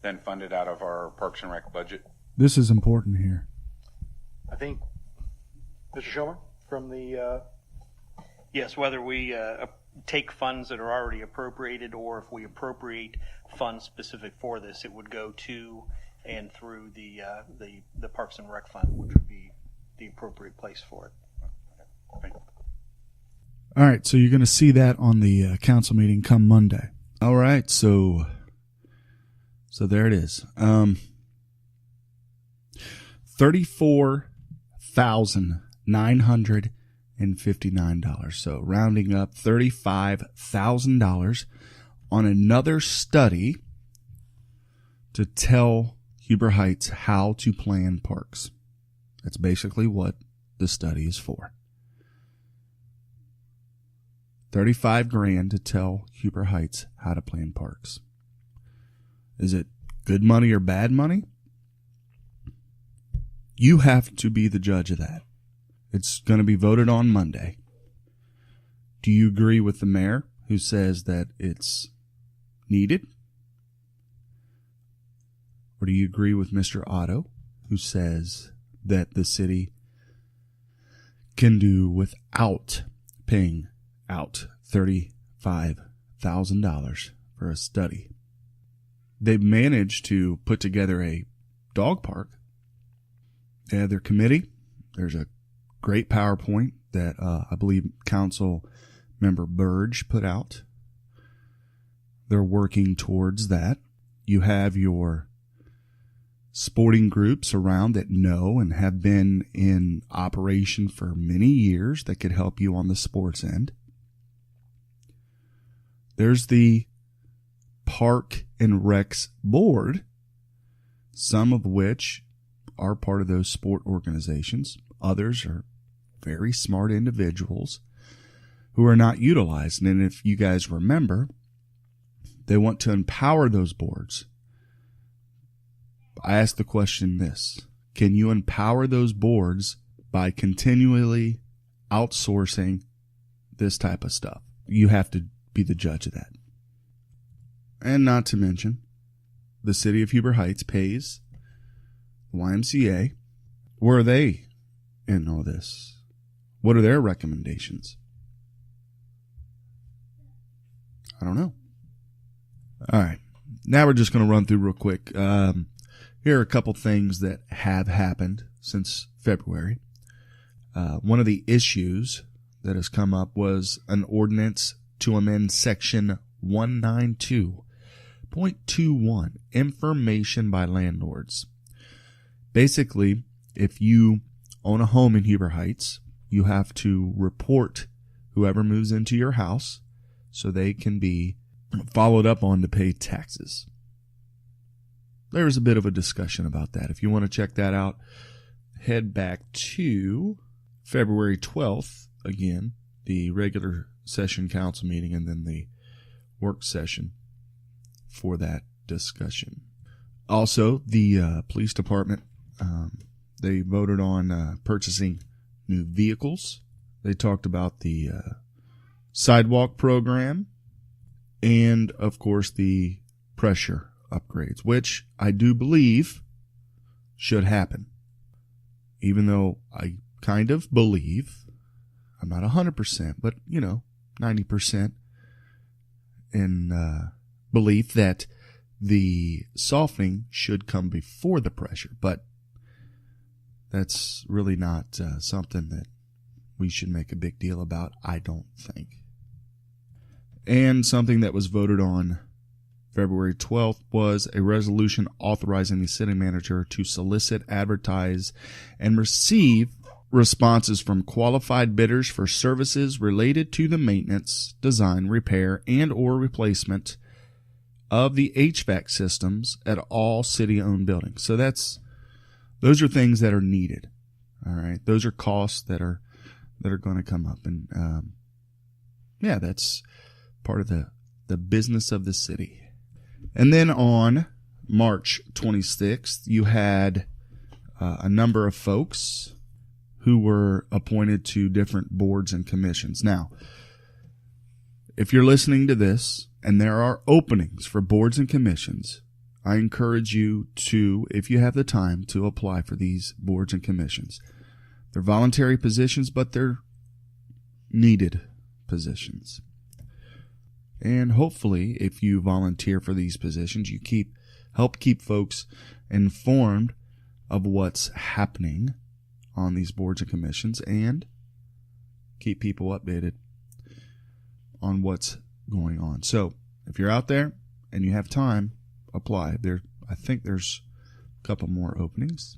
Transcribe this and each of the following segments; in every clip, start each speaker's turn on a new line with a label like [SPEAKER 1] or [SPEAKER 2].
[SPEAKER 1] then fund it out of our Parks and Rec budget.
[SPEAKER 2] This is important here.
[SPEAKER 3] I think, Mr. Shulman, from the...
[SPEAKER 4] Yes, whether we take funds that are already appropriated, or if we appropriate funds specific for this, it would go to and through the Parks and Rec Fund, which would be the appropriate place for it.
[SPEAKER 1] Thank you.
[SPEAKER 2] All right, so you're going to see that on the council meeting come Monday. All right, so there it is. $34,959. So rounding up $35,000 on another study to tell Huber Heights how to plan parks. That's basically what the study is for. $35,000 to tell Huber Heights how to plan parks. Is it good money or bad money? You have to be the judge of that. It's going to be voted on Monday. Do you agree with the mayor who says that it's needed? Or do you agree with Mr. Otto who says that the city can do without paying out $35,000 for a study? They've managed to put together a dog park. They have their committee. There's a great PowerPoint that I believe Council Member Burge put out. They're working towards that. You have your sporting groups around that know and have been in operation for many years that could help you on the sports end. There's the Park and Recs Board, some of which are part of those sport organizations. Others are very smart individuals who are not utilized. And if you guys remember, they want to empower those boards. I asked the question this: can you empower those boards by continually outsourcing this type of stuff? You have to be the judge of that. And not to mention, the city of Huber Heights pays the YMCA. Where are they in all this? What are their recommendations? I don't know. All right. Now we're just going to run through real quick. Here are a couple things that have happened since February. One of the issues that has come up was an ordinance to amend Section 192.21, information by landlords. Basically, if you own a home in Huber Heights, you have to report whoever moves into your house so they can be followed up on to pay taxes. There's a bit of a discussion about that. If you want to check that out, head back to February 12th, again, the regular session council meeting, and then the work session for that discussion. Also, the police department, they voted on purchasing new vehicles. They talked about the sidewalk program and, of course, the pressure upgrades, which I do believe should happen. Even though I kind of believe, I'm not 100%, but, 90% in belief that the softening should come before the pressure. But that's really not something that we should make a big deal about, I don't think. And something that was voted on February 12th was a resolution authorizing the city manager to solicit, advertise, and receive responses from qualified bidders for services related to the maintenance, design, repair, and or replacement of the HVAC systems at all city-owned buildings. So those are things that are needed. All right, those are costs that are going to come up, and that's part of the business of the city. And then on March 26th, you had a number of folks who were appointed to different boards and commissions. Now, if you're listening to this and there are openings for boards and commissions, I encourage you to, if you have the time, to apply for these boards and commissions. They're voluntary positions, but they're needed positions. And hopefully, if you volunteer for these positions, you help keep folks informed of what's happening on these boards and commissions, and keep people updated on what's going on. So, if you're out there and you have time, apply. I think there's a couple more openings.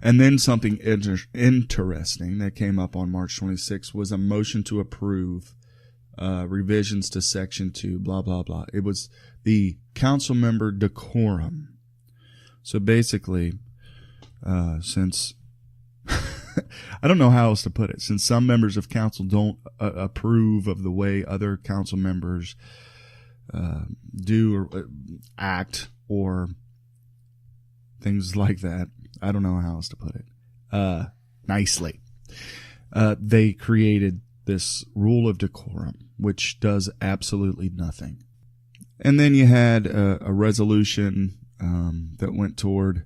[SPEAKER 2] And then something interesting that came up on March 26th was a motion to approve revisions to Section 2, blah, blah, blah. It was the council member decorum. So basically, since I don't know how else to put it, since some members of council don't approve of the way other council members do or act or things like that, I don't know how else to put it nicely. They created this rule of decorum, which does absolutely nothing. And then you had a resolution that went toward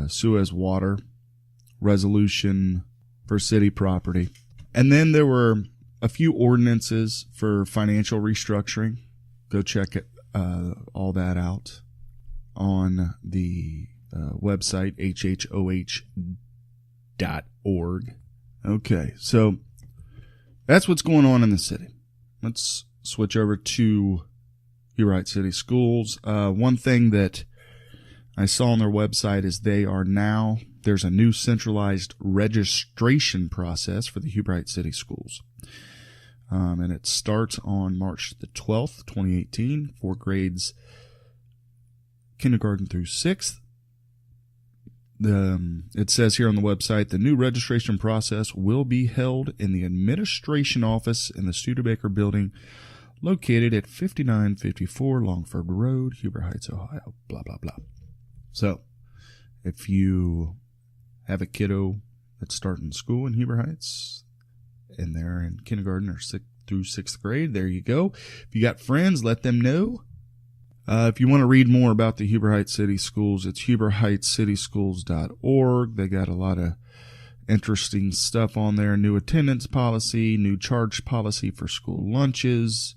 [SPEAKER 2] Suez Water, resolution for city property. And then there were a few ordinances for financial restructuring. Go check it, all that out on the website, hhoh.org. Okay, so that's what's going on in the city. Let's switch over to Huber Heights City Schools. One thing that I saw on their website is there's a new centralized registration process for the Huber Heights City Schools. And it starts on March the 12th, 2018, for grades kindergarten through 6th. It says here on the website, the new registration process will be held in the administration office in the Studebaker building located at 5954 Longford Road, Huber Heights, Ohio, blah, blah, blah. So, if you have a kiddo that's starting school in Huber Heights and they're in kindergarten or through 6th grade, there you go. If you got friends, let them know. If you want to read more about the Huber Heights City Schools, it's huberheightscityschools.org. They got a lot of interesting stuff on there. New attendance policy, new charge policy for school lunches,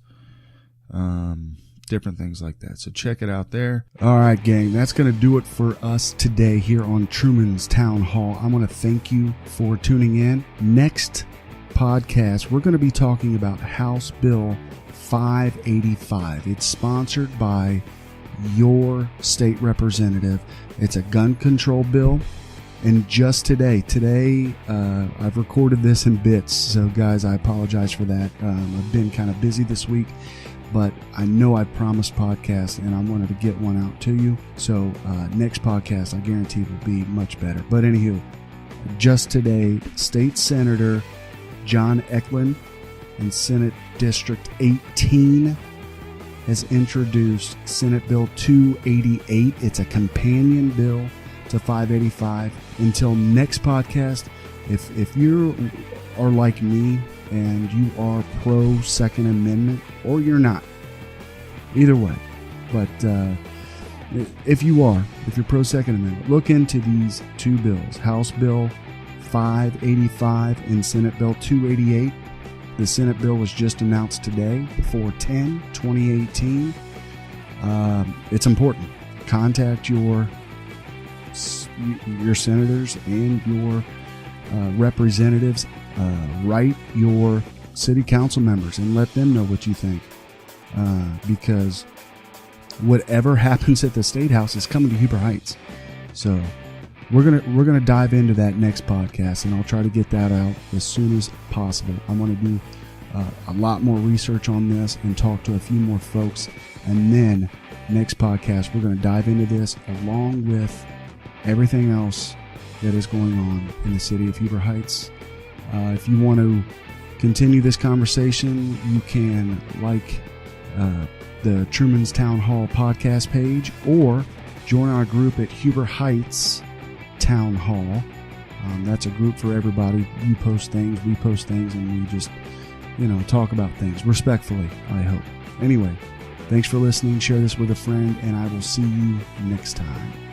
[SPEAKER 2] different things like that. So check it out there.
[SPEAKER 5] All right, gang, that's going to do it for us today here on Truman's Town Hall. I want to thank you for tuning in. Next podcast, we're going to be talking about House Bill 585. It's sponsored by your state representative. It's a gun control bill. And just today, I've recorded this in bits. So guys, I apologize for that. I've been kind of busy this week, but I know I promised podcast and I wanted to get one out to you. So next podcast, I guarantee will be much better. But anywho, just today, State Senator John Eklund in Senate District 18 has introduced Senate Bill 288. It's a companion bill to 585. Until next podcast, if you are like me and you are pro Second Amendment, or you're not, either way, but if you're pro Second Amendment, look into these two bills, House Bill 585 and Senate Bill 288. The Senate bill was just announced today, 4/10/2018. It's important. Contact your senators and your representatives. Write your city council members and let them know what you think. Because whatever happens at the State House is coming to Huber Heights. So we're gonna dive into that next podcast, and I'll try to get that out as soon as possible. I want to do a lot more research on this and talk to a few more folks, and then next podcast we're going to dive into this along with everything else that is going on in the city of Huber Heights. If you want to continue this conversation, you can like the Truman's Town Hall podcast page, or join our group at Huber Heights Town Hall. That's a group for everybody. You post things, we post things, and we just, talk about things respectfully, I hope. Anyway, Thanks for listening. Share this with a friend, and I will see you next time.